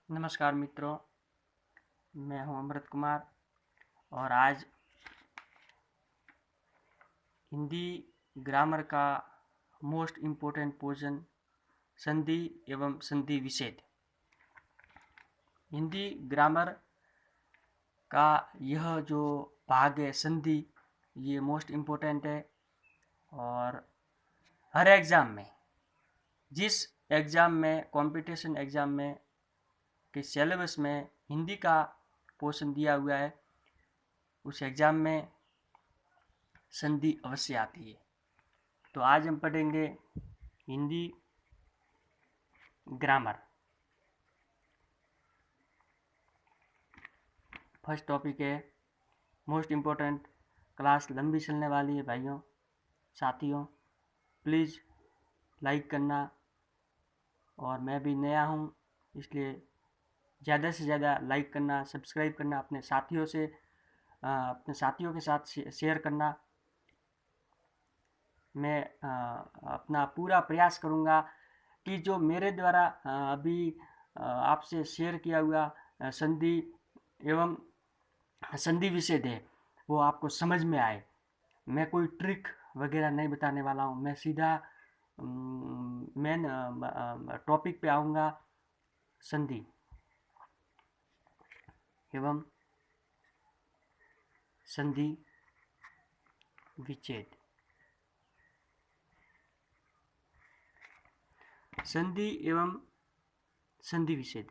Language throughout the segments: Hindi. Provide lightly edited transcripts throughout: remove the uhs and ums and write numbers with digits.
नमस्कार मित्रों, मैं हूं अमृत कुमार और आज हिंदी ग्रामर का मोस्ट इम्पोर्टेंट पोर्शन संधि एवं संधि विच्छेद। हिंदी ग्रामर का यह जो भाग है संधि, ये मोस्ट इम्पोर्टेंट है और हर एग्ज़ाम में, जिस एग्ज़ाम में कंपटीशन एग्ज़ाम में के सिलेबस में हिंदी का पोर्शन दिया हुआ है, उस एग्ज़ाम में संधि अवश्य आती है। तो आज हम पढ़ेंगे हिंदी ग्रामर। फर्स्ट टॉपिक है मोस्ट इम्पोर्टेंट। क्लास लंबी चलने वाली है भाइयों साथियों, प्लीज़ लाइक करना। और मैं भी नया हूँ, इसलिए ज़्यादा से ज़्यादा लाइक करना, सब्सक्राइब करना, अपने साथियों के साथ शेयर करना। मैं अपना पूरा प्रयास करूँगा कि जो मेरे द्वारा अभी आपसे शेयर किया हुआ संधि एवं संधि विच्छेद है वो आपको समझ में आए। मैं कोई ट्रिक वगैरह नहीं बताने वाला हूँ, मैं सीधा मेन टॉपिक पे आऊँगा। संधि एवं संधि विच्छेद। संधि एवं संधि विच्छेद,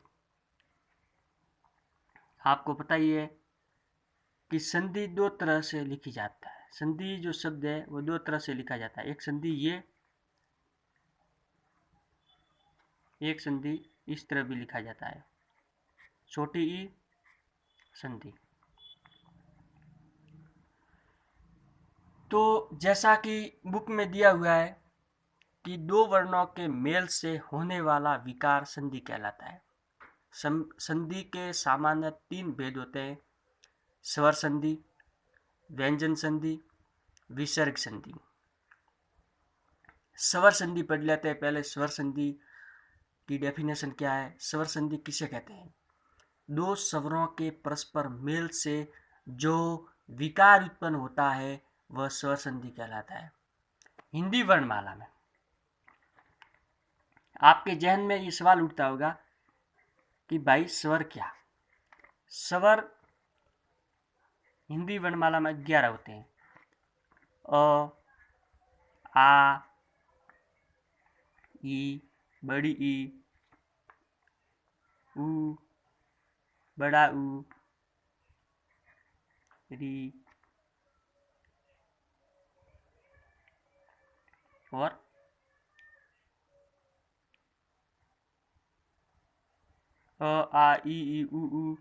आपको पता ही है कि संधि दो तरह से लिखी जाता है। संधि जो शब्द है वो दो तरह से लिखा जाता है। एक संधि ये, एक संधि इस तरह भी लिखा जाता है, छोटी ई संधि। तो जैसा कि बुक में दिया हुआ है कि दो वर्णों के मेल से होने वाला विकार संधि कहलाता है। संधि के सामान्य तीन भेद होते हैं: स्वर संधि, व्यंजन संधि, विसर्ग संधि। स्वर संधि पढ़ लेते हैं पहले। स्वर संधि की डेफिनेशन क्या है? स्वर संधि किसे कहते हैं? दो स्वरों के परस्पर मेल से जो विकार उत्पन्न होता है वह स्वर संधि कहलाता है। हिंदी वर्णमाला में आपके जहन में ये सवाल उठता होगा कि भाई स्वर क्या? स्वर हिंदी वर्णमाला में 11 होते हैं। अ, आ, ई, बड़ी ई, ऊ, बड़ा ऊ, री और अ, आ, ई, ऊ, ऊ,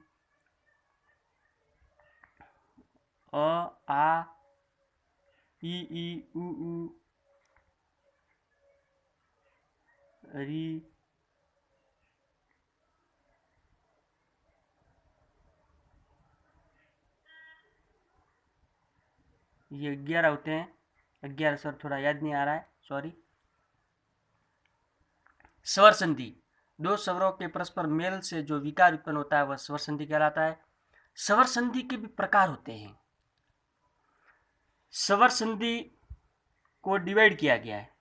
अ, आ, ई, ऊ, ऊ, री, ये 11 होते हैं। 11 स्वर थोड़ा याद नहीं आ रहा है, सॉरी। स्वर संधि, दो स्वरों के परस्पर मेल से जो विकार उत्पन्न होता है वह स्वर संधि कहलाता है। स्वर संधि के भी प्रकार होते हैं। स्वर संधि को डिवाइड किया गया है।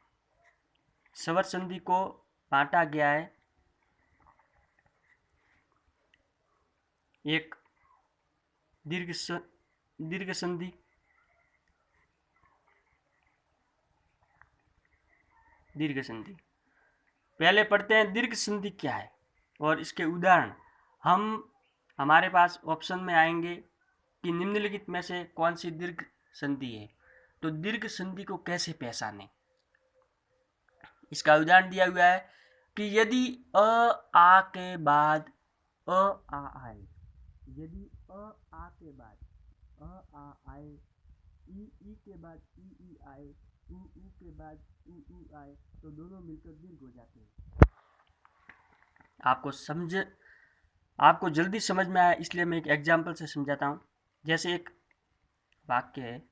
स्वर संधि को बांटा गया है। एक दीर्घ संधि, दीर्घ संधि। पहले पढ़ते हैं दीर्घ संधि क्या है और इसके उदाहरण। हमारे पास ऑप्शन में आएंगे कि निम्नलिखित में से कौन सी दीर्घ संधि है। तो दीर्घ संधि को कैसे पहचानें, इसका उदाहरण दिया हुआ है कि यदि अ आ के बाद अ आ आए, यदि अ आ के बाद अ आ आए, ई के बाद ई आए, ऊ के बाद ऊ आए, तो दोनों मिलकर दीर्घ हो जाते हैं। आपको जल्दी समझ में आया इसलिए मैं एक एग्जाम्पल से समझाता हूँ। जैसे एक वाक्य है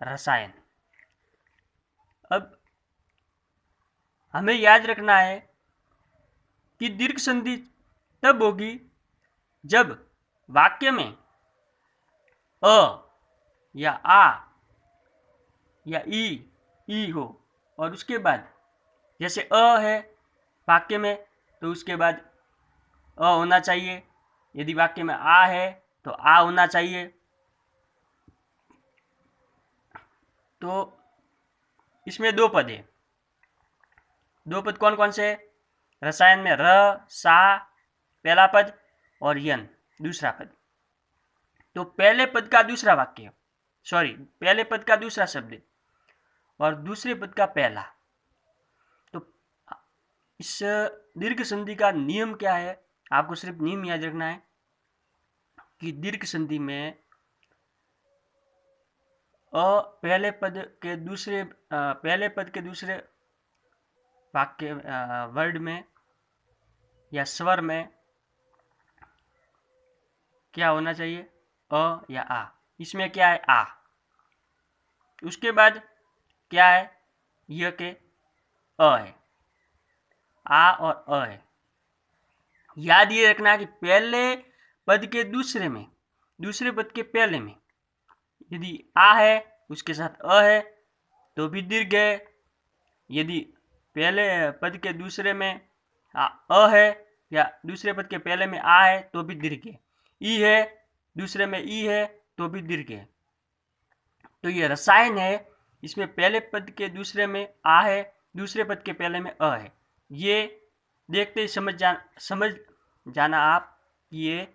रसायन। अब हमें याद रखना है कि दीर्घ संधि तब होगी जब वाक्य में अ या आ या ई हो, और उसके बाद जैसे अ है वाक्य में तो उसके बाद अ होना चाहिए, यदि वाक्य में आ है तो आ होना चाहिए। तो इसमें दो पद है। दो पद कौन कौन से है? रसायन में र, सा पहला पद और यन दूसरा पद। तो पहले पद का दूसरा वाक्य, पहले पद का दूसरा शब्द और दूसरे पद का पहला। तो इस दीर्घ संधि का नियम क्या है? आपको सिर्फ नियम याद रखना है कि दीर्घ संधि में पहले पद के दूसरे वाक्य वर्ड में या स्वर में क्या होना चाहिए? अ या आ। इसमें क्या है? आ। उसके बाद क्या है? यह के अ है, आ और अ है। याद ये रखना है कि पहले पद के दूसरे पद के पहले में यदि आ है उसके साथ अ है तो भी दीर्घ है। यदि पहले पद के दूसरे में अ है या दूसरे पद के पहले में आ है तो भी दीर्घ है। ई है, दूसरे में ई है तो भी दीर्घ है। तो ये रसायन है, इसमें पहले पद के दूसरे में आ है, दूसरे पद के पहले में अ है। ये देखते ही समझ जाना आप कि ये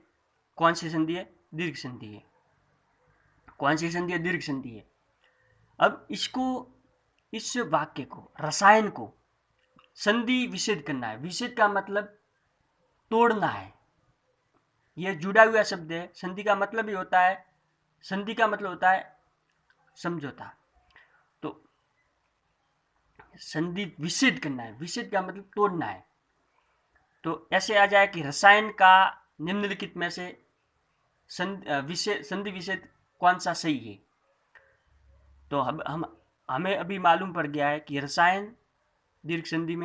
कौन सी संधि है? दीर्घ संधि है। कौन सी संधि है? दीर्घ संधि है। अब इस वाक्य को, रसायन को संधि विच्छेद करना है। विच्छेद का मतलब तोड़ना है। यह जुड़ा हुआ शब्द है। संधि का मतलब होता है समझौता। तो संधि विच्छेद करना है। विच्छेद का मतलब तोड़ना है। तो ऐसे आ जाए कि रसायन का निम्नलिखित में से संधि विच्छेद कौन सा सही है? तो हमें अभी मालूम पड़ गया है कि रसायन दीर्घ संधि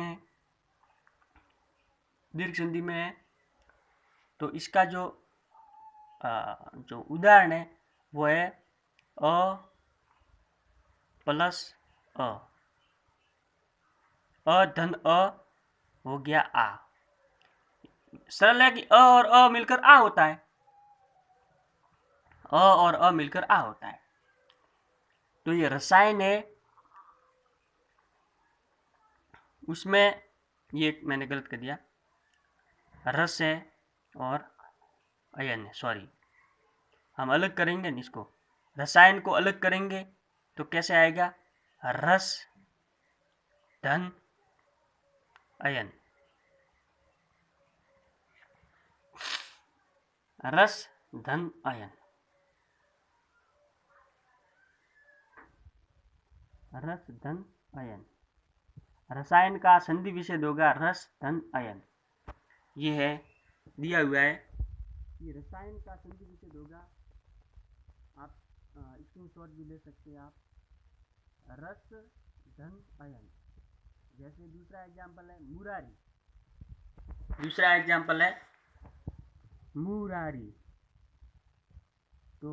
में है। तो इसका जो उदाहरण है वो है अ प्लस अ धन अ हो गया आ। सरल है कि अ और अ मिलकर आ होता है। अ और अ मिलकर आ होता है। तो ये रसायन है, उसमें ये मैंने गलत कर दिया, रस है और अयन है। सॉरी, हम अलग करेंगे न इसको, रसायन को अलग करेंगे तो कैसे आएगा? रस धन अयन। रस धन अयन। रस धन अयन। रसायन का संधि विच्छेद होगा रस धन अयन। ये है, दिया हुआ है। ये रसायन का संधि विच्छेद होगा। आप स्क्रीनशॉट भी ले सकते हैं आप। रस धन अयन। जैसे दूसरा एग्जाम्पल है मुरारी। तो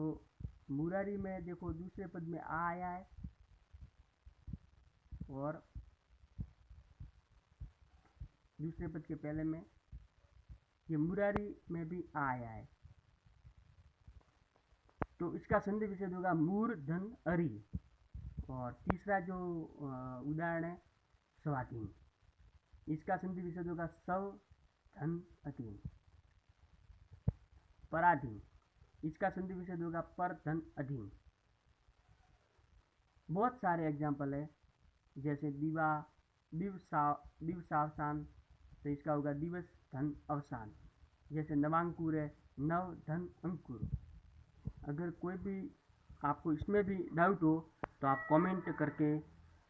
मुरारी में देखो दूसरे पद में आ आया है और दूसरे पद के पहले में ये मुरारी में भी आ आया है। तो इसका संधि विच्छेद होगा मूर धन अरी। और तीसरा जो उदाहरण है स्वाधीन, इसका संधि विच्छेद होगा सव धन अधीन। पराधीन, इसका संधि विच्छेद होगा पर धन अधीन। बहुत सारे एग्जाम्पल है, जैसे दिवसावसान, तो इसका होगा दिवस धन अवसान। जैसे नवांकुर है, नव धन अंकुर। अगर कोई भी आपको इसमें भी डाउट हो तो आप कमेंट करके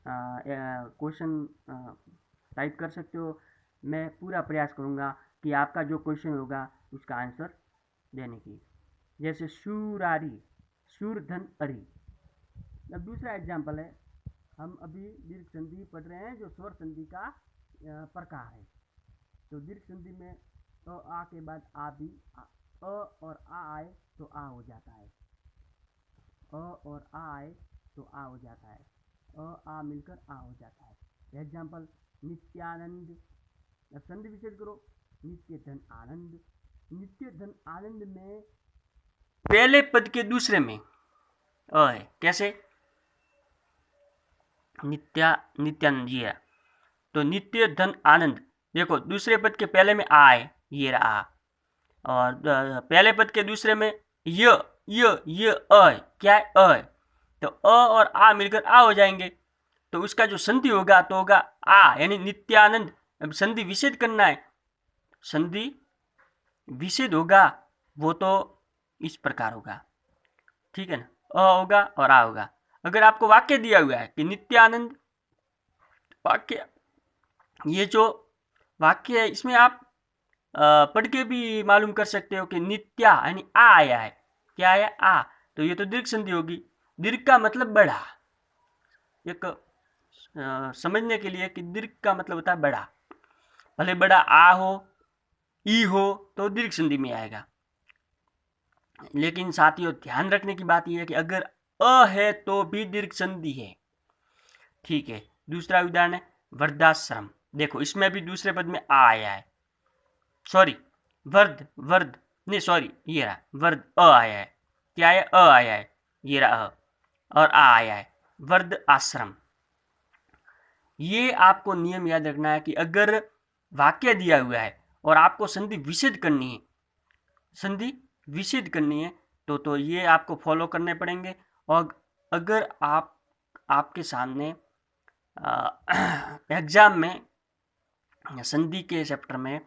क्वेश्चन टाइप कर सकते हो। मैं पूरा प्रयास करूँगा कि आपका जो क्वेश्चन होगा उसका आंसर देने की। जैसे शूरारी, शूर धन अरी। अब दूसरा एग्जाम्पल है, हम अभी दीर्घ संधि पढ़ रहे हैं जो स्वर संधि का प्रकार है। तो दीर्घ संधि में आ के बाद आ भी और आ आए तो आ हो जाता है, और आ आए तो आ हो जाता है, आ मिलकर आ हो जाता है। एग्जाम्पल, नित्यानंद। अब संधि विच्छेद करो, नित्य धन आनंद। नित्य धन आनंद में पहले पद के दूसरे में अ है, कैसे? नित्यानंद, ये रहा। तो नित्य धन आनंद, देखो दूसरे पद के पहले में आ है, ये रहा आ, और पहले पद के दूसरे में ये अ है, क्या है? अ है। तो अ और आ मिलकर आ हो जाएंगे, तो उसका जो संधि होगा तो होगा आ, यानी नित्यानंद। अब संधि विच्छेद करना है, संधि विच्छेद होगा वो तो इस प्रकार होगा, ठीक है ना? अ होगा और आ होगा। अगर आपको वाक्य दिया हुआ है कि नित्यानंद, वाक्य, ये जो वाक्य है इसमें आप पढ़ के भी मालूम कर सकते हो कि नित्या यानी आ आया है, क्या आया? आ। तो ये तो दीर्घ संधि होगी। दीर्घ का मतलब बड़ा, एक समझने के लिए कि दीर्घ का मतलब होता है बड़ा। भले बड़ा आ हो, ई हो, तो दीर्घ संधि में आएगा। लेकिन साथियों ध्यान रखने की बात यह है कि अगर अ है तो भी दीर्घ संधि है, ठीक है। दूसरा उदाहरण है वृद्धाश्रम। देखो इसमें भी दूसरे पद में आ आया है, सॉरी वर्द नहीं, सॉरी, ये रहा वर्द, अ आया है, क्या आया? अ आया है, ये रहा अ, और आ आया है, वर्द आश्रम। ये आपको नियम याद रखना है कि अगर वाक्य दिया हुआ है और आपको संधि विच्छेद करनी है, संधि विच्छेद करनी है, तो ये आपको फॉलो करने पड़ेंगे। और अगर आपके सामने एग्जाम में संधि के चैप्टर में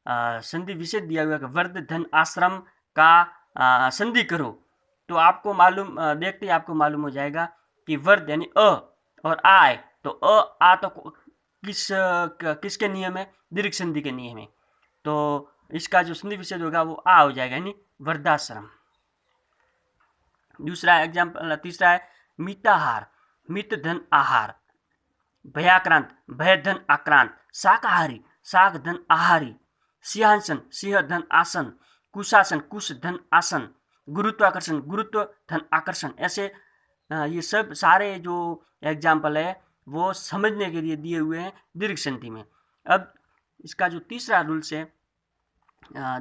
संधि विच्छेद दिया हुआ है, वर्द धन आश्रम का संधि करो, तो आपको मालूम देखते ही आपको मालूम हो जाएगा कि वर्द यानी अ और आ है, तो अ आ तो किसके नियम है? दीर्घ संधि के नियम है। तो इसका जो संधि विच्छेद होगा वो आ हो जाएगा, यानी वृद्धाश्रम। दूसरा एग्जाम्पल, तीसरा है मिताहार। मित धन आहार, भयाक्रांत, भय धन आक्रांत, शाकाहारी, शाक धन आहारी, सिंहासन, सिंह धन आसन, कुशासन, कुश धन आसन, गुरुत्वाकर्षण, गुरुत्व धन आकर्षण। ऐसे ये सब सारे जो एग्जाम्पल है वो समझने के लिए दिए हुए हैं दीर्घ संधि में। अब इसका जो तीसरा रूल्स है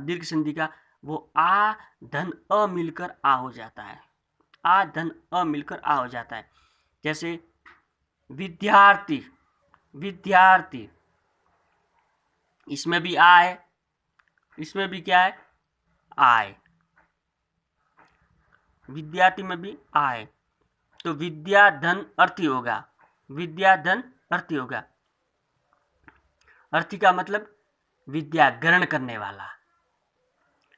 दीर्घ संधि का, वो आ धन अ मिलकर आ हो जाता है, आ धन अ मिलकर आ हो जाता है। जैसे विद्यार्थी, विद्यार्थी, इसमें भी आ है, इसमें भी क्या है? आ है, विद्यार्थी में भी आ है, तो विद्या धन अर्थी होगा, विद्या धन अर्थी होगा। अर्थी का मतलब विद्या ग्रहण करने वाला।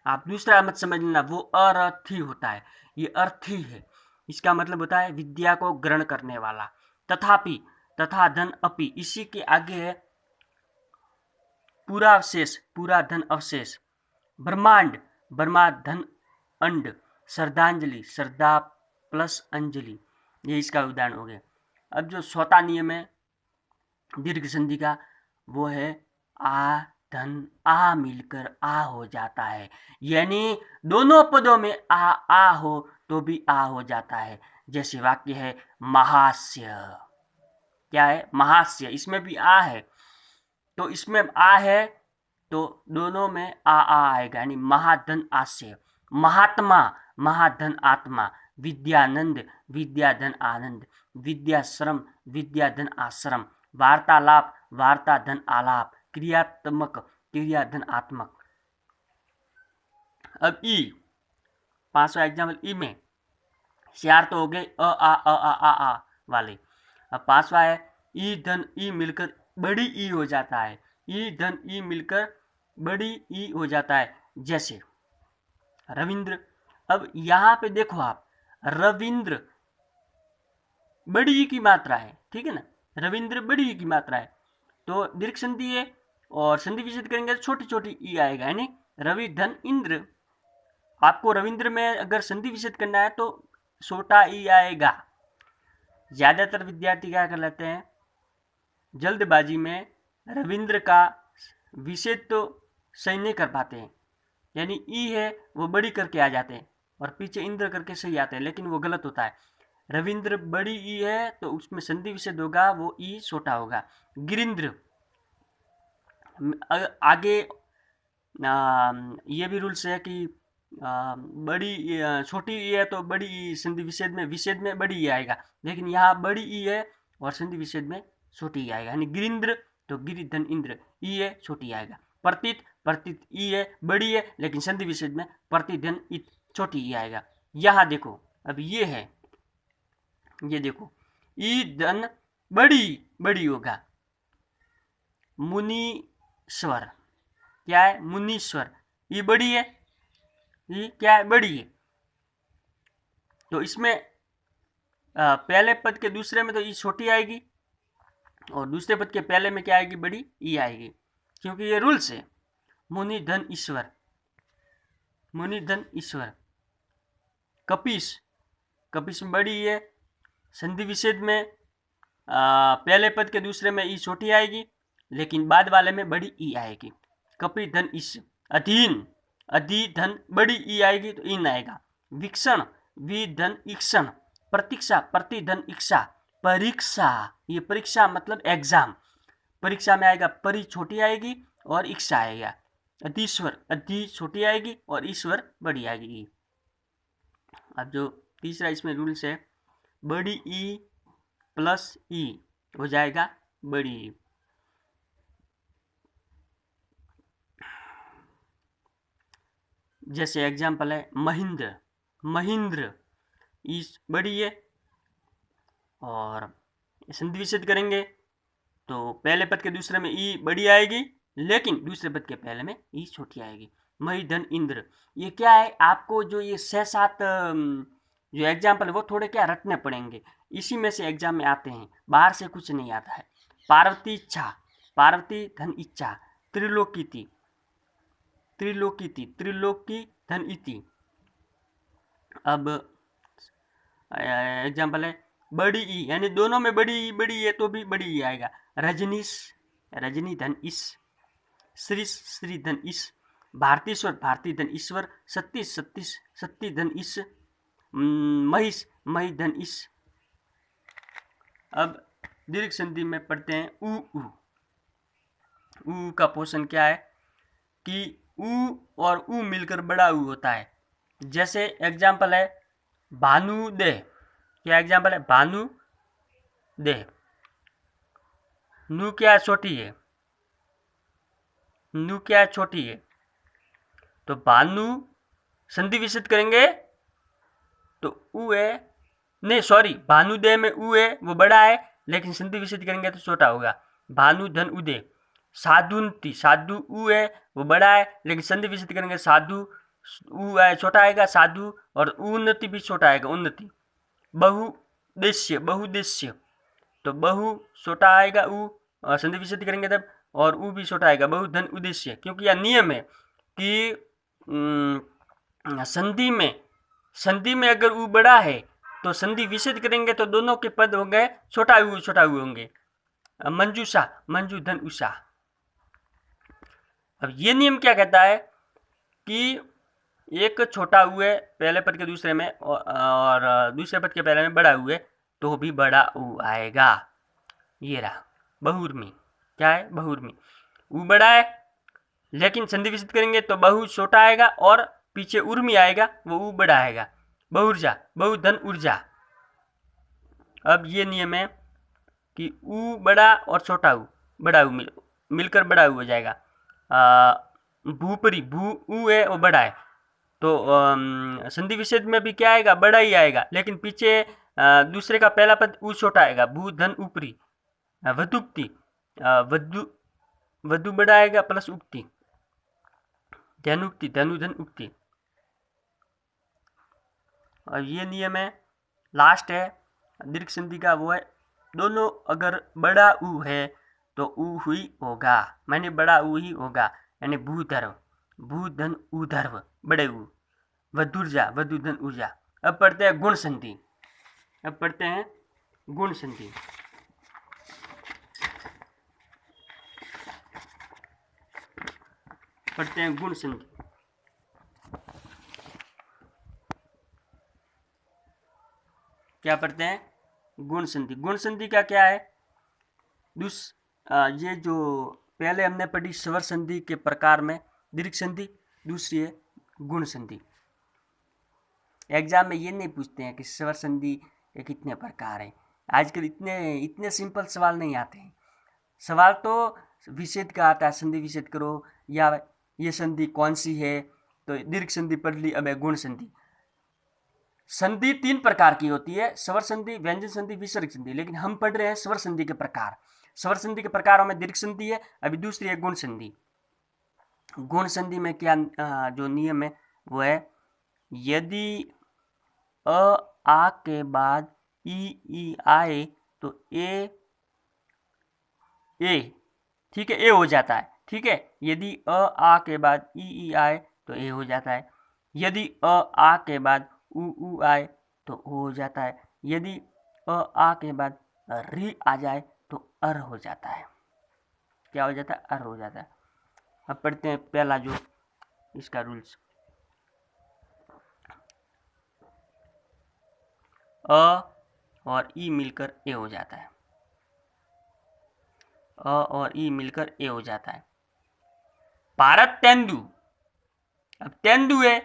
आप दूसरा मत समझ लेना, वो अर्थी होता है, ये अर्थी है, इसका मतलब होता है विद्या को ग्रहण करने वाला। तथापि, तथा धन अपि, इसी के आगे है पूरा अवशेष, पूरा धन अवशेष। ब्रह्मांड, ब्रह्मा धन अंड। श्रद्धांजलि, श्रद्धा प्लस अंजलि, ये इसका उदाहरण हो गया। अब जो चौथा नियम है दीर्घ संधि का, वो है आ धन आ मिलकर आ हो जाता है, यानी दोनों पदों में आ हो तो भी आ हो जाता है। जैसे वाक्य है महास्य, क्या है? महास्य, इसमें भी आ है, तो इसमें आ है तो दोनों में आ आएगा, यानी महाधन आस्य। महात्मा, महाधन आत्मा। विद्यानंद, विद्याधन आनंद। विद्याश्रम, विद्याधन आश्रम। वार्तालाप, वार्ताधन आलाप। क्रियात्मक, क्रियाधन आत्मक। अब ई, पांचवा एग्जाम्पल ई में चार तो हो गए आ वाले। अब पांचवा है ई धन ई मिलकर बड़ी ई हो जाता है, ई धन ई मिलकर बड़ी ई हो जाता है। जैसे रविंद्र। अब यहां पे देखो आप, रविंद्र बड़ी ई की मात्रा है, ठीक है ना, रविंद्र बड़ी ई की मात्रा है, तो दीर्घ संधि है और संधि विच्छेद करेंगे तो छोटी छोटी ई आएगा, यानी रवि धन इंद्र। आपको रविंद्र में अगर संधि विच्छेद करना है तो छोटा ई आएगा। ज्यादातर विद्यार्थी क्या कर लेते हैं, जल्दबाजी में रविंद्र का विच्छेद तो सही नहीं कर पाते हैं, यानी ई है वो बड़ी करके आ जाते हैं और पीछे इंद्र करके सही आते हैं, लेकिन वो गलत होता है। रविंद्र बड़ी ई है तो उसमें संधि विच्छेद होगा, वो ई छोटा होगा। गिरिंद्र, आगे ये भी रूल्स है कि बड़ी छोटी ई है तो बड़ी ई संधि विच्छेद में बड़ी ई आएगा, लेकिन यहाँ बड़ी ई है और संधि विच्छेद में छोटी ई आएगा, यानी गिरिंद्र तो गिरि धन इंद्र, ई है छोटी आएगा। प्रतीत, प्रतीत ई है बड़ी है, लेकिन संधि विच्छेद में प्रतीत धन इत छोटी ई आएगा। यहाँ देखो, अब ये है, ये देखो, ई धन बड़ी बड़ी होगा। मुनीश्वर क्या है? मुनीश्वर, ये बड़ी है, ये क्या है? बड़ी है। तो इसमें पहले पद के दूसरे में तो ई छोटी आएगी और दूसरे पद के पहले में क्या आएगी? बड़ी ई आएगी, क्योंकि ये रूल्स है। मुनि धन ईश्वर, मुनि धन ईश्वर। कपीस, कपीस में बड़ी है, संधि विच्छेद में पहले पद के दूसरे में ई छोटी आएगी, लेकिन बाद वाले में बड़ी ई आएगी। कपि धन ईश। अधीन, अधि धन बड़ी ई आएगी तो इन आएगा। विक्षण, वि धन इक्षण। प्रतीक्षा, प्रति धन इक्षा। परीक्षा, ये परीक्षा मतलब एग्जाम, परीक्षा में आएगा परी छोटी आएगी और इक्षा आएगा। अधीश्वर, अधि छोटी आएगी और ईश्वर बड़ी आएगी। अब जो तीसरा इसमें रूल्स है, बड़ी ई प्लस ई हो जाएगा बड़ी ई। जैसे एग्जाम्पल है महेंद्र, महेंद्र ई बड़ी है और संधि विच्छेद करेंगे तो पहले पद के दूसरे में ई बड़ी आएगी, लेकिन दूसरे पद के पहले में ई छोटी आएगी। मही धन इंद्र, ये क्या है? आपको जो ये 6-7 जो एग्जाम्पल है वो थोड़े क्या रटने पड़ेंगे, इसी में से एग्जाम में आते हैं, बाहर से कुछ नहीं आता है। पार्वती इच्छा, पार्वती धन इच्छा। त्रिलोकीति, त्रिलोकीति, त्रिलोकी धन इति। अब एग्जाम्पल है बड़ी ई, यानी दोनों में बड़ी है तो भी बड़ी ई आएगा। रजनीश, रजनी धन इस। श्रीश, श्री धन इस। भारतीश्वर, भारती धन ईश्वर। सतीश, सतीश, सती धन इस। महिष, मही धन इस। अब दीर्घ संधि में पढ़ते हैं उ उ। उ का पोषण क्या है कि उ और उ मिलकर बड़ा उ होता है। जैसे एग्जाम्पल है भानुदेह, क्या एग्जाम्पल है? भानुदेह। नु क्या छोटी है? नु क्या छोटी है? तो भानु संधि विच्छेद करेंगे तो उ है, नहीं सॉरी, भानुदेह में उ है वो बड़ा है, लेकिन संधि विच्छेद करेंगे तो छोटा होगा। भानु धन उदय। साधुंती, साधु उ है वो बड़ा है, लेकिन संधि विच्छेद करेंगे साधु उ है छोटा आएगा, साधु, और उन्नति भी छोटा आएगा, उन्नति। बहुदेश्य, बहुदेश्य, तो बहु छोटा आएगा उ, संधि विच्छेद करेंगे तब, और उ भी छोटा आएगा। बहुधन उद्देश्य, क्योंकि यह नियम है कि संधि में अगर उ बड़ा है तो संधि विच्छेद करेंगे तो दोनों के पद हो गए छोटा उ होंगे। मंजूषा, मंजू धन उषा। अब ये नियम क्या कहता है कि एक छोटा उ है पहले पद के दूसरे में और दूसरे पद के पहले में बड़ा उ है तो भी बड़ा उ आएगा। ये रहा बहुर्मी, क्या है? बहुर्मी। उ बड़ा है लेकिन संधि विच्छेद करेंगे तो बहु छोटा आएगा और पीछे उर्मी आएगा, वो उ बड़ा आएगा। बहुर्जा, बहुधन ऊर्जा। अब ये नियम है कि उ बड़ा और छोटा उ, बड़ा उ मिलकर बड़ा उ हो जाएगा। भूपरी, भू उ है वो बड़ा है तो संधि विच्छेद में भी क्या आएगा? बड़ा ही आएगा, लेकिन पीछे दूसरे का पहला पद उ छोटा आएगा। भू धन ऊपरी। वधुक्ति, वधु, वधु बड़ा आएगा प्लस उक्ति। धनुक्ति, धनु धन उक्ति। और ये नियम है, लास्ट है दीर्घ संधि का, वो है दोनों अगर बड़ा उ है तो उ ही होगा, माने बड़ा उ ही होगा, यानी भूधर्व, भू धन उधर्व, बड़े उ। वधुर्जा, वधु धन ऊर्जा। अब पढ़ते हैं गुण संधि, अब पढ़ते हैं गुण संधि। पढ़ते हैं गुण संधि। क्या पढ़ते हैं? गुण संधि। गुण संधि का क्या है? ये जो पहले हमने पढ़ी स्वर संधि के प्रकार में दीर्घ संधि, दूसरी है गुण संधि। एग्जाम में ये नहीं पूछते हैं कि स्वर संधि के कितने प्रकार हैं। आजकल इतने सिंपल सवाल नहीं आते हैं। सवाल तो विच्छेद का आता है, संधि विच्छेद करो, या ये संधि कौन सी है, तो दीर्घ संधि पढ़ ली, अब है गुण संधि। संधि 3 प्रकार की होती है, स्वर संधि, व्यंजन संधि, विसर्ग संधि, लेकिन हम पढ़ रहे हैं स्वर संधि के प्रकार। स्वर संधि के प्रकारों में दीर्घ संधि है, अभी दूसरी है गुण संधि। गुण संधि में क्या जो नियम है वो है, यदि अ आ के बाद ई आए तो ए, ठीक है, ए हो जाता है। ठीक है, यदि अ आ के बाद ई आए तो ए हो जाता है। यदि अ आ के बाद उ आए तो ओ हो जाता है। यदि अ आ के बाद री आ जाए तो अर हो जाता है। क्या हो जाता है? अर हो जाता है। अब पढ़ते हैं पहला जो इसका रूल्स। अ और ई मिलकर ए हो जाता है। अ और ई मिलकर ए हो जाता है। भारत तेंदु। अब तेंदु है,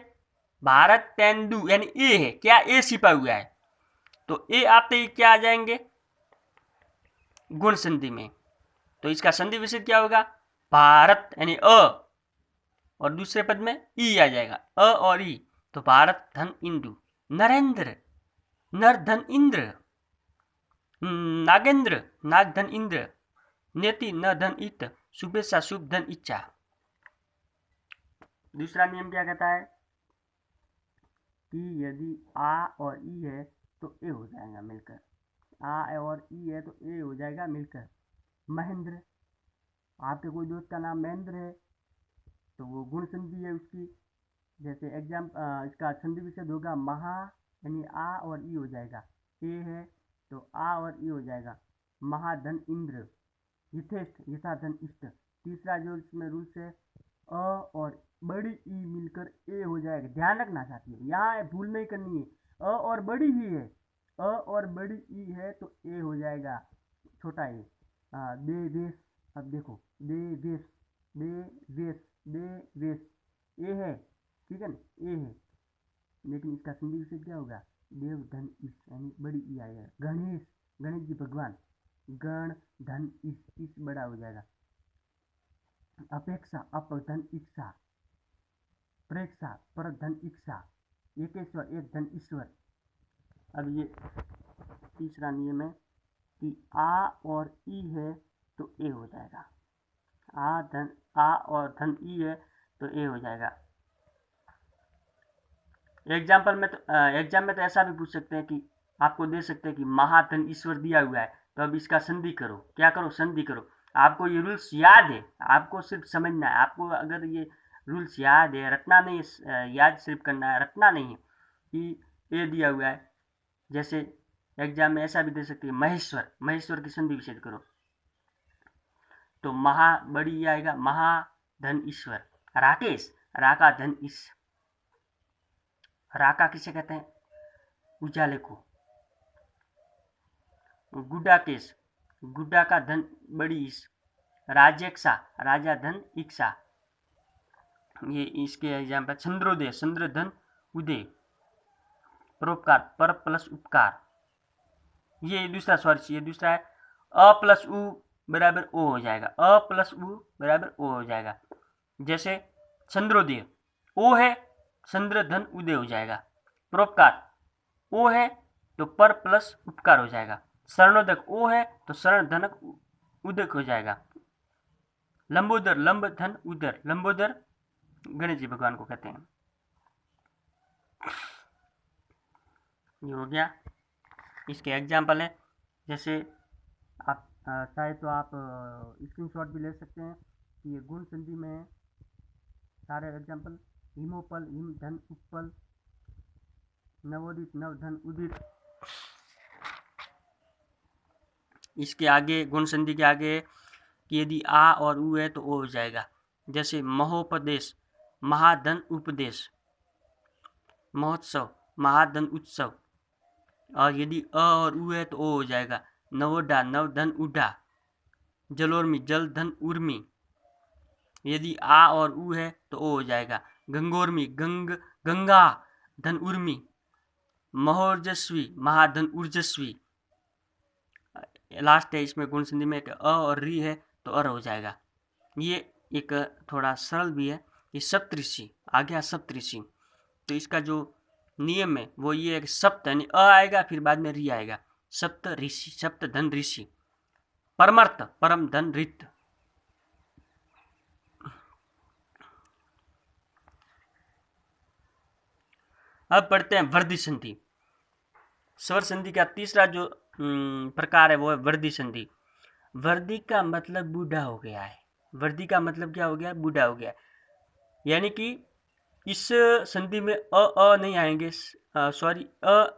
भारत तेंदु यानी ए है। क्या? ए छिपा हुआ है, तो ए आते ही क्या आ जाएंगे? गुण संधि में। तो इसका संधि विच्छेद क्या होगा? भारत यानी अ, और दूसरे पद में ई आ जाएगा, अ और ई। तो भारत धन इंदु, नरेंद्र, नर धन इंद्र, नागेंद्र, नाग धन इंद्र, नेति न धन इत, शुभेच्छा शुभ धन इच्छा। दूसरा नियम क्या कहता है कि यदि आ और ई है तो ए हो जाएगा मिलकर। आ और ई है तो ए हो जाएगा मिलकर। महेंद्र, आपके कोई दोस्त का नाम महेंद्र है तो वो गुण संधि है उसकी। जैसे एग्जाम इसका संधि विच्छेद होगा महा, यानी आ और ई हो जाएगा। ए है तो आ और ई हो जाएगा। महाधन इंद्र, यथेष्ट, यथा धन इष्ट। तीसरा जो इसमें रूल्स है, अ और बड़ी ई मिलकर ए हो जाएगा। ध्यान रखना साथियों, यहाँ भूल नहीं करनी है। अ और बड़ी ही है, अ और बड़ी ई है तो ए हो जाएगा छोटा ए। देवेश, अब देखो देवेश, देवेश, देवेश, ए है, ठीक है ना, ए है, लेकिन इसका संधि विच्छेद क्या होगा? देव धन इस, यानी बड़ी ई आएगा। गणेश, गणेश जी भगवान, गण धन इस बड़ा हो जाएगा। अपेक्षा, अप धन इच्छा, प्रेक्षा, पर धन इच्छा, एकेश्वर, एक धन ईश्वर। अब ये तीसरा नियम है कि आ और ई है तो ए हो जाएगा। आ और धन ई है तो ए हो जाएगा। एग्जाम में तो ऐसा भी पूछ सकते हैं कि आपको दे सकते हैं कि महाधन ईश्वर दिया हुआ है, तो अब इसका संधि करो। क्या करो? संधि करो। आपको ये रूल्स याद है, आपको सिर्फ समझना है। आपको अगर ये रूल्स याद है, रटना नहीं है, याद सिर्फ करना है, रटना नहीं है कि ए दिया हुआ है। जैसे एग्जाम में ऐसा भी दे सकते हैं, महेश्वर, महेश्वर की संधि विच्छेद करो तो महा बड़ी आएगा, महाधन ईश्वर। राकेश, राका धन ईश, राका किसे कहते हैं? उजाले को। गुड्डा केस, गुड्डा का धन बड़ी ईश। राजेक्षा, राजा धन इक्षा। ये इसके एग्जाम्पल। चंद्रोदय, चंद्र धन उदय। परोपकार, पर प्लस उपकार। ये दूसरा है अ प्लस उ बराबर ओ हो जाएगा। अ प्लस उ बराबर ओ हो जाएगा। जैसे चंद्रोदय, ओ है, चंद्र धन उदय हो जाएगा। परोपकार, ओ है तो पर प्लस उपकार हो जाएगा। शरणोदक, ओ है तो शरण धनक उदक हो जाएगा। लंबोदर, लंब धन उदर, लंबोदर गणेश जी भगवान को कहते हैं। ये हो गया। इसके एग्जाम्पल है, जैसे आप चाहे तो आप स्क्रीनशॉट भी ले सकते हैं कि ये गुण संधि में है सारे एग्जाम्पल। हिमोपल, हिम धन उपल, नवोदित, नव धन उदित। इसके आगे गुण संधि के आगे कि यदि आ और उ है तो ओ हो जाएगा। जैसे महोपदेश, महाधन उपदेश, महोत्सव, महाधन उत्सव। और यदि अ और उ है तो ओ हो जाएगा नवोढ़ा, नवधन उढ़ा, जलोर्मी, जल धन उर्मी। यदि आ और उ है तो ओ हो जाएगा गंगोर्मी, गंगा धन उर्मी, महोर्जस्वी, महाधन ऊर्जस्वी। लास्ट है इसमें गुण संधि में अ और री है तो अर हो जाएगा। ये एक थोड़ा सरल भी है। ये सप्तऋषि आ गया, सप्तऋषि। तो इसका जो नियम है वो ये है कि सप्त यानी अ आएगा फिर बाद में री आएगा। सप्त ऋषि, सप्त धन ऋषि, परमर्थ, परम धन रित। अब पढ़ते हैं वर्धी संधि। स्वर संधि का तीसरा जो प्रकार है वो है वर्धी संधि। वर्धी का मतलब बूढ़ा हो गया है। वर्धी का मतलब क्या हो गया? बूढ़ा हो गया। यानी कि इस संधि में अ नहीं आएंगे, सॉरी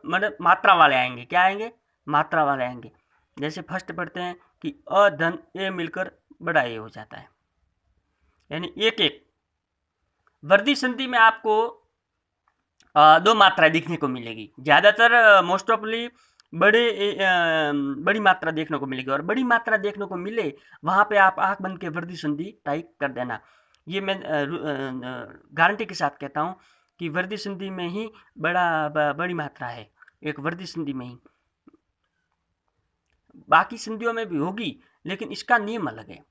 मतलब मात्रा वाले आएंगे। क्या आएंगे? मात्रा वाले आएंगे। जैसे फर्स्ट पढ़ते हैं कि अ धन ए मिलकर बड़ा ए हो जाता है, यानी एक एक। वर्धी संधि में आपको दो मात्रा देखने को मिलेगी। ज़्यादातर मोस्ट ऑफली बड़ी मात्रा देखने को मिलेगी। और बड़ी मात्रा देखने को मिले वहाँ पे आप आँख बंद के वर्धी संधि टाइप कर देना। ये मैं गारंटी के साथ कहता हूँ कि वर्धी संधि में ही बड़ी मात्रा है, एक वर्धी संधि में ही। बाकी संधियों में भी होगी लेकिन इसका नियम अलग है।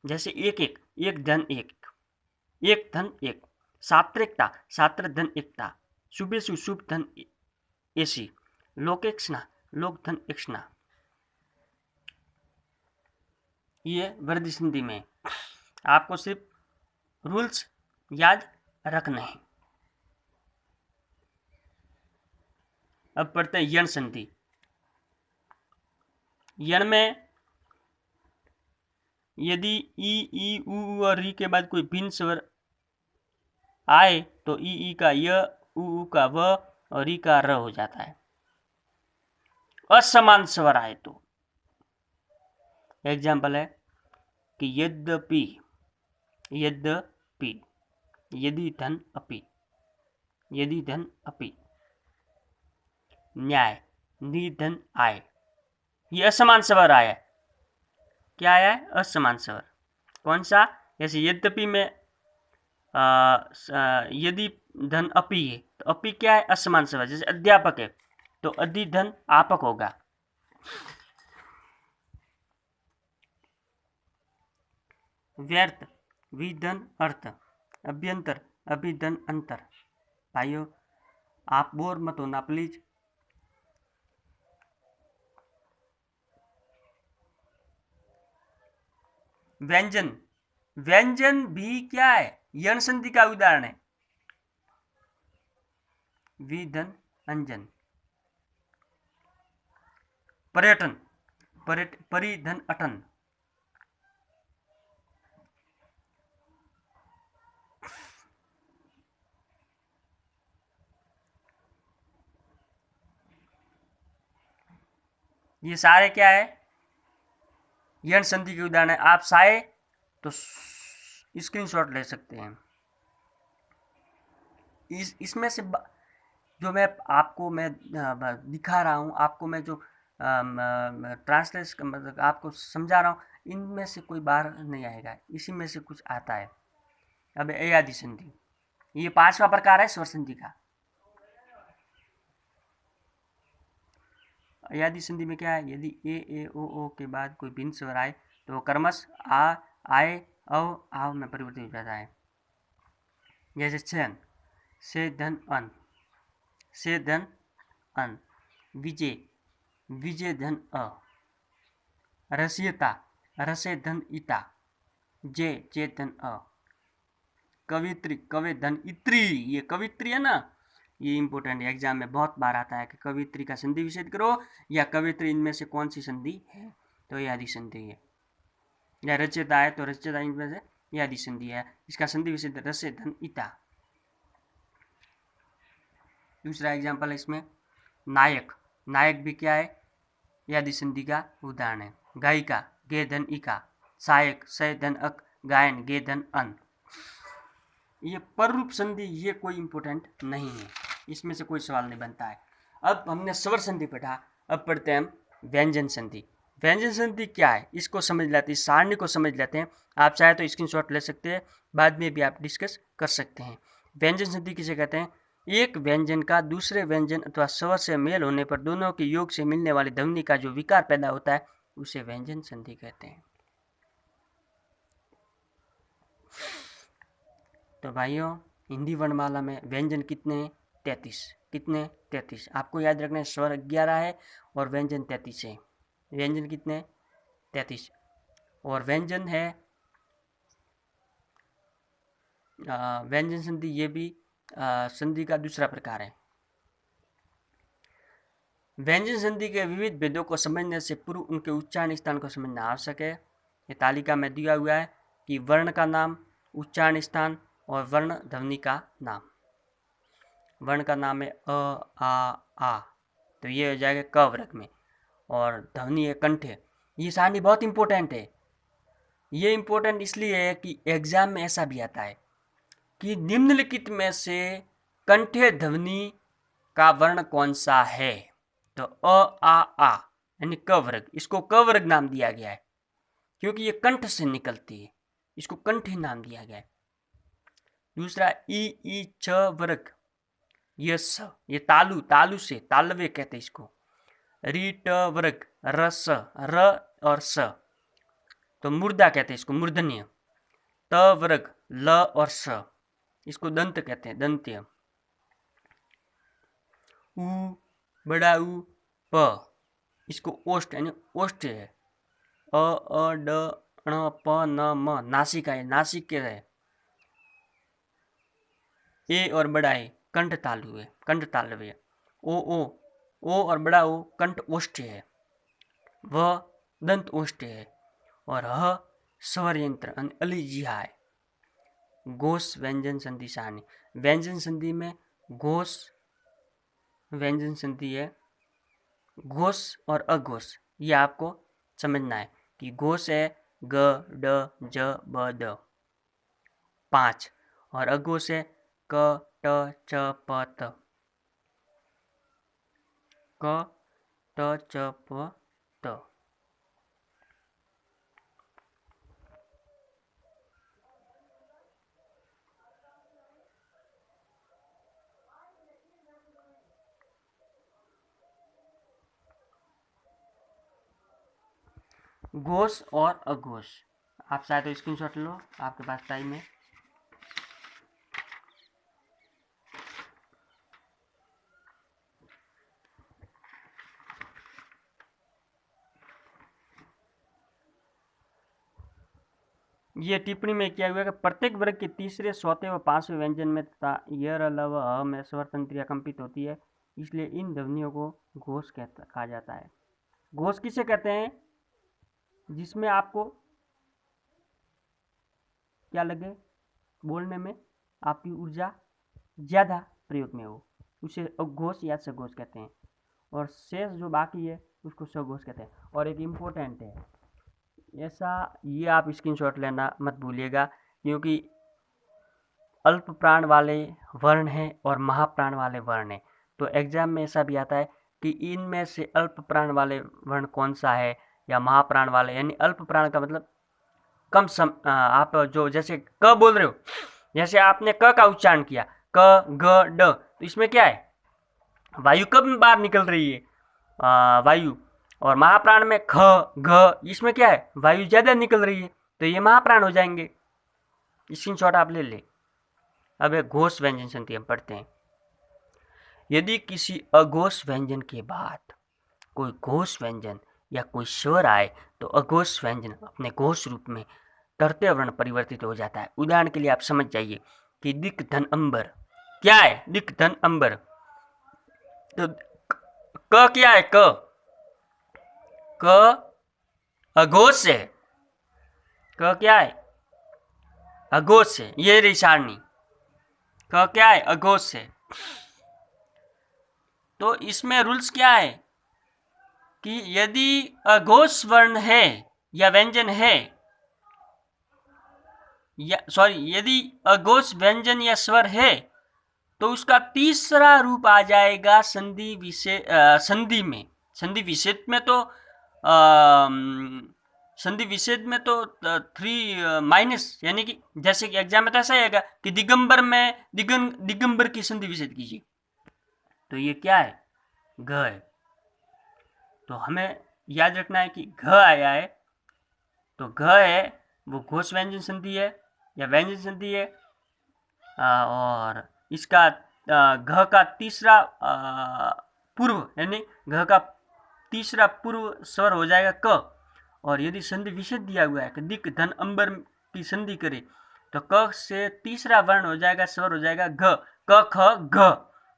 जैसे एक एक, एक धन एक, एक धन एक, सात्रिकता, सात्र धन एकता, शुभेशु शुभ धन एसी, लोकेक्षणा, लोक धन एक्षणा। ये वर्धी संधि में आपको सिर्फ रूल्स याद रखने हैं। अब पढ़ते हैं यण संधि। यण में यदि ई उ और री के बाद कोई भिन्न स्वर आए तो ई का य, उ का व और री का र हो जाता है। असमान स्वर आए तो एग्जाम्पल है कि यद्यपि, यद्यपि, यदि धन अपि, यदि धन अपि, न्याय, निधन आय। ये असमान स्वर आया। क्या आया है? असमान स्वर। कौन सा? जैसे यद्यपि में यदि धन अपि है तो अपि क्या है? असमान स्वर। जैसे अध्यापक है तो अधि धन आपक होगा। व्यर्थ, विधन अर्थ, अभ्यंतर, अभिधन अंतर। भाइयों आप बोर मत होना प्लीज। व्यंजन, व्यंजन भी क्या है? यण संधि का उदाहरण है। विधन अंजन। पर्यटन, परिधन अटन। ये सारे क्या है? यण संधि के उदाहरण है। आप चाहे तो स्क्रीनशॉट ले सकते हैं। इसमें से जो मैं आपको दिखा रहा हूँ, आपको मैं जो ट्रांसलेट मतलब आपको समझा रहा हूँ, इनमें से कोई बाहर नहीं आएगा, इसी में से कुछ आता है। अब अयादि संधि, ये पांचवा प्रकार है स्वर संधि का। अयादि संधि में क्या है? यदि ए ओ के बाद कोई भिन्न स्वर आए तो वो कर्मश आ, आए, आव में परिवर्तित हो जाता है। जैसे छन, से धन अन, से धन अन, विजय, विजय धन अ, रसियता, रसे धन इता, जे धन अ, कवित्री, कवे धन इत्री। ये कवित्री है ना, ये इंपॉर्टेंट है, एग्जाम में बहुत बार आता है कि कवित्री का संधि विच्छेद करो या कवित्री इनमें से कौन सी संधि है, तो ये आदि संधि है। या रचयिता है तो रचयिता इनमें से ये आदि संधि है, इसका संधि विच्छेद रसे धन इता। दूसरा एग्जाम्पल है इसमें नायक, नायक भी क्या है? आदि संधि का उदाहरण है। गायिका, गे धन इका, सहायक, सय धन अक, गायन, गे धन अन। ये पररूप संधि ये कोई इंपॉर्टेंट नहीं है, इसमें से कोई सवाल नहीं बनता है। अब हमने स्वर संधि पढ़ा, अब पढ़ते हैं हम व्यंजन संधि। व्यंजन संधि क्या है इसको समझ लेते हैं, इस सारणी को समझ लेते हैं। आप चाहे तो स्क्रीनशॉट ले सकते हैं, बाद में भी आप डिस्कस कर सकते हैं। व्यंजन संधि किसे कहते हैं? एक व्यंजन का दूसरे व्यंजन अथवा स्वर से मेल होने पर दोनों के योग से मिलने वाली ध्वनि का जो विकार पैदा होता है उसे व्यंजन संधि कहते हैं। तो भाइयों, हिंदी वर्णमाला में व्यंजन कितने हैं? 33। कितने? 33। आपको याद रखना है, स्वर 11 है और व्यंजन 33 है। व्यंजन कितने? 33। और व्यंजन है व्यंजन संधि, ये भी संधि का दूसरा प्रकार है। व्यंजन संधि के विविध भेदों को समझने से पूर्व उनके उच्चारण स्थान को समझना आवश्यक है। ये तालिका में दिया हुआ है कि वर्ण का नाम, उच्चारण स्थान और वर्ण ध्वनि का नाम। वर्ण का नाम है अ, आ, तो ये हो जाएगा क वर्ग में, और ध्वनि है कंठ। ये सारणी बहुत इंपॉर्टेंट है। ये इंपॉर्टेंट इसलिए है कि एग्जाम में ऐसा भी आता है कि निम्नलिखित में से कंठे ध्वनि का वर्ण कौन सा है? तो आ यानी क वर्ग, इसको क वर्ग नाम दिया गया है क्योंकि ये कंठ से निकलती है, इसको कंठ ही नाम दिया गया है। दूसरा ई छ वर्ग, ये स, ये तालु से, तालवे कहते हैं इसको। री ट वर्ग, रस, र और स, तो मुर्दा कहते हैं इसको, मूर्धन्य। त वर्ग, ल और स, इसको दंत कहते हैं, दंत्य। उ, बड़ा उ, प, इसको ओष्ठ यानी ओष्ठ है। अ ड ण प न म, नासिका है, नासिक के है। ए और बड़ा ए कंठ तालु है, कंठ तालव्य है। ओ और बड़ा ओ कंठ ओष्ठ है, व दंत ओष्ठ है, और ह स्वर यंत्र अलिजिहा है। घोष व्यंजन संधि सारणी। व्यंजन संधि में घोष व्यंजन संधि है, घोष और अघोष, ये आपको समझना है कि घोष है ग ड ज ब द 5, और अघोष है क ट च प त, क ट च प त। घोष और अघोष, आप शायद तो स्क्रीनशॉट लो, आपके पास टाइम है। ये टिप्पणी में किया हुआ है कि प्रत्येक वर्ग के तीसरे, चौथे व पांचवें व्यंजन में तथा यर लव ह में स्वर तंत्रियां कंपित होती है, इसलिए इन ध्वनियों को घोष कहा जाता है। घोष किसे कहते हैं? जिसमें आपको क्या लगे बोलने में, आपकी ऊर्जा ज़्यादा प्रयोग में हो, उसे अघोष या सघोष कहते हैं। और शेष जो बाकी है उसको सघोष कहते हैं। और एक इम्पोर्टेंट है ऐसा, ये आप स्क्रीनशॉट लेना मत भूलिएगा, क्योंकि अल्प प्राण वाले वर्ण हैं और महाप्राण वाले वर्ण हैं। तो एग्जाम में ऐसा भी आता है कि इनमें से अल्प प्राण वाले वर्ण कौन सा है, या महाप्राण वाले, यानी अल्प प्राण का मतलब कम आप जो जैसे क बोल रहे हो, जैसे आपने क का उच्चारण किया क ग ड, तो इसमें क्या है, वायु कब बाहर निकल रही है, वायु। और महाप्राण में ख घ, इसमें क्या है, वायु ज्यादा निकल रही है, तो ये महाप्राण हो जाएंगे। स्क्रीनशॉट आप ले ले। अब एक घोष व्यंजन संधि हम पढ़ते हैं। यदि किसी अघोष व्यंजन के बाद कोई घोष व्यंजन या कोई स्वर आए तो अघोष व्यंजन अपने घोष रूप में तृतीय वर्ण परिवर्तित हो जाता है। उदाहरण के लिए आप समझ जाइए कि दिक धन अंबर, क्या है दिक धन अंबर, तो क क्या है, क अघोष है, क क्या है, अघोष है, ये रही सारणी, क क्या है, अघोष है। तो इसमें रूल्स क्या है कि यदि अघोष वर्ण है या व्यंजन है, यदि अघोष व्यंजन या स्वर है तो उसका तीसरा रूप आ जाएगा संधि में। संधि विच्छेद में तो संधि विच्छेद में तो 3 माइनस, यानी कि जैसे कि एग्जाम में तो ऐसा आएगा कि दिगंबर में दिगंबर की संधि विच्छेद कीजिए, तो ये क्या है, घ है। तो हमें याद रखना है कि घ आया है तो घ है वो घोष व्यंजन संधि है या व्यंजन संधि है, और इसका घ का तीसरा पूर्व, यानी घ का तीसरा पूर्व स्वर हो जाएगा क। और यदि संधि विच्छेद दिया हुआ है कि दिक धन अंबर की संधि करे तो क से तीसरा वर्ण हो जाएगा, स्वर हो जाएगा घ, क ख घ,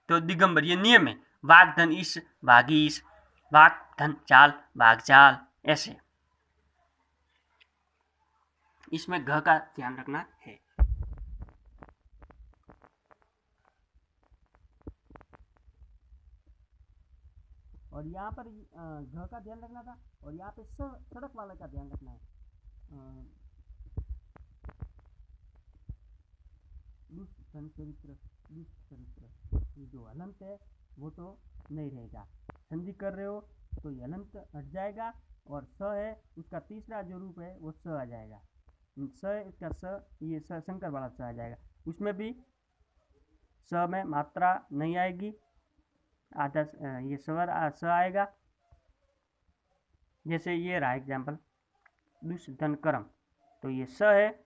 तो दिगंबर। ये नियम है, वाक धन ईश भागी ईश, वाक धन चाल भाग चाल, ऐसे इसमें घ का ध्यान रखना है। और यहाँ पर घ का ध्यान रखना था, और यहाँ पे सड़क वाले का ध्यान रखना है। चरित्र, ये जो हलंत है वो तो नहीं रहेगा। संधि कर रहे हो तो ये हलंत हट जाएगा, और स है उसका तीसरा जो रूप है वो स आ जाएगा। स इसका स, ये स शंकर वाला स आ जाएगा। उसमें भी स में मात्रा नहीं आएगी, आधा ये स्वर स आएगा। जैसे ये रहा एग्जाम्पल, दुष्धन करम, तो ये स है,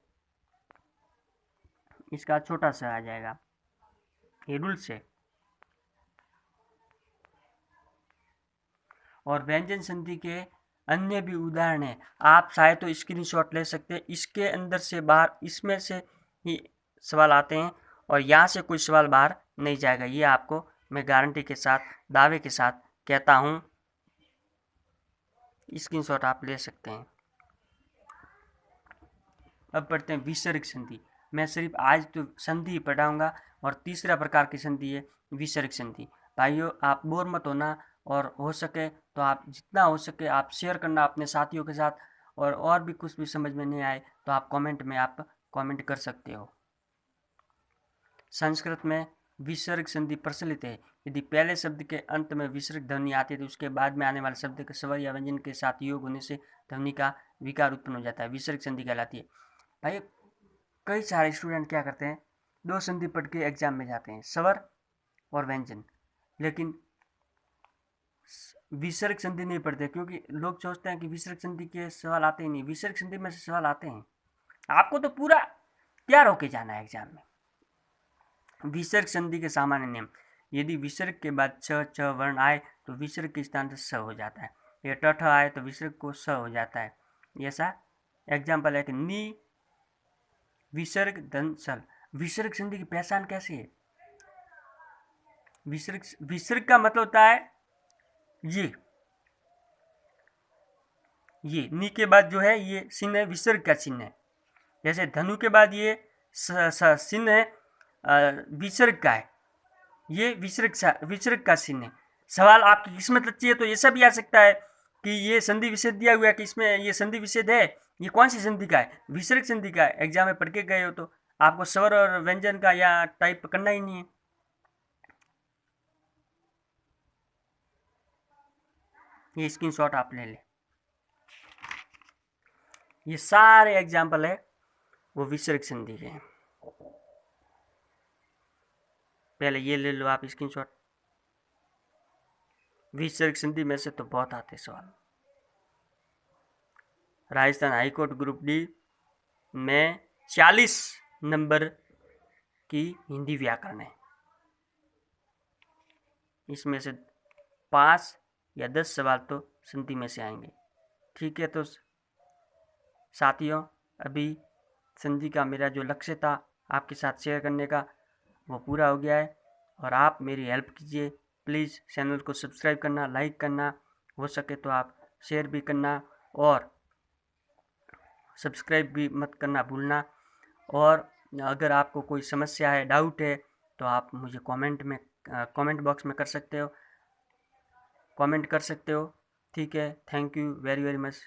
इसका छोटा सा आ जाएगा, ये रूल से। और व्यंजन संधि के अन्य भी उदाहरण है, आप चाहे तो स्क्रीनशॉट ले सकते हैं। इसके अंदर से बाहर, इसमें से ही सवाल आते हैं और यहाँ से कोई सवाल बाहर नहीं जाएगा, ये आपको मैं गारंटी के साथ, दावे के साथ कहता हूँ। स्क्रीनशॉट आप ले सकते हैं। अब पढ़ते हैं विसर्ग संधि। मैं सिर्फ आज तो संधि पढ़ाऊंगा, और तीसरा प्रकार की संधि है विसर्ग संधि। भाइयों, आप बोर मत होना, और हो सके तो आप जितना हो सके आप शेयर करना अपने साथियों के साथ, और भी कुछ भी समझ में नहीं आए तो आप कमेंट में आप कमेंट कर सकते हो। संस्कृत में विसर्ग संधि प्रचलित है। यदि पहले शब्द के अंत में विसर्ग ध्वनि आती है तो उसके बाद में आने वाले शब्द के स्वर या व्यंजन के साथ योग होने से ध्वनि का विकार उत्पन्न हो जाता है, विसर्ग संधि कहलाती है। भाई, कई सारे स्टूडेंट क्या करते हैं, 2 संधि पढ़ के एग्जाम में जाते हैं, स्वर और व्यंजन, लेकिन विसर्ग संधि नहीं पढ़ते, क्योंकि लोग सोचते हैं कि विसर्ग संधि के सवाल आते ही नहीं। विसर्ग संधि में से सवाल आते हैं, आपको तो पूरा तैयार होके जाना है एग्जाम में। विसर्ग संधि के सामान्य नियम, यदि विसर्ग के बाद च वर्ण आए तो विसर्ग के स्थान पर स हो जाता है। ये ट आए तो विसर्ग को स हो जाता है। ऐसा एग्जाम्पल है कि नी विसर्ग धन सल। विसर्ग संधि की पहचान कैसी है? विसर्ग का मतलब होता है ये नी के बाद जो है ये चिन्ह है, विसर्ग का चिन्ह है। जैसे धनु के बाद ये चिन्ह है विसर्ग का है, ये विसर्ग का चिन्ह है। सवाल आपकी किस्मत अच्छी है तो ऐसा भी आ सकता है कि ये संधि विच्छेद दिया हुआ है कि इसमें ये संधि विच्छेद है, ये कौन सी संधि का है? विसर्ग संधि का है। एग्जाम में पढ़ के गए हो तो आपको स्वर और व्यंजन का या टाइप करना ही नहीं है। ये स्क्रीनशॉट आप ले लें। ये सारे एग्जाम्पल है वो विसर्ग संधि के हैं। पहले ये ले लो आप स्क्रीनशॉट। विसर्ग संधि में से तो बहुत आते सवाल। राजस्थान हाईकोर्ट ग्रुप डी में 40 नंबर की हिंदी व्याकरण है, इसमें से 5 या 10 सवाल तो संधि में से आएंगे। ठीक है, तो साथियों, अभी संधि का मेरा जो लक्ष्य था आपके साथ शेयर करने का वो पूरा हो गया है, और आप मेरी हेल्प कीजिए। प्लीज़ चैनल को सब्सक्राइब करना, लाइक करना, हो सके तो आप शेयर भी करना, और सब्सक्राइब भी मत करना भूलना। और अगर आपको कोई समस्या है, डाउट है, तो आप मुझे कमेंट बॉक्स में कमेंट कर सकते हो। ठीक है, thank you very very much.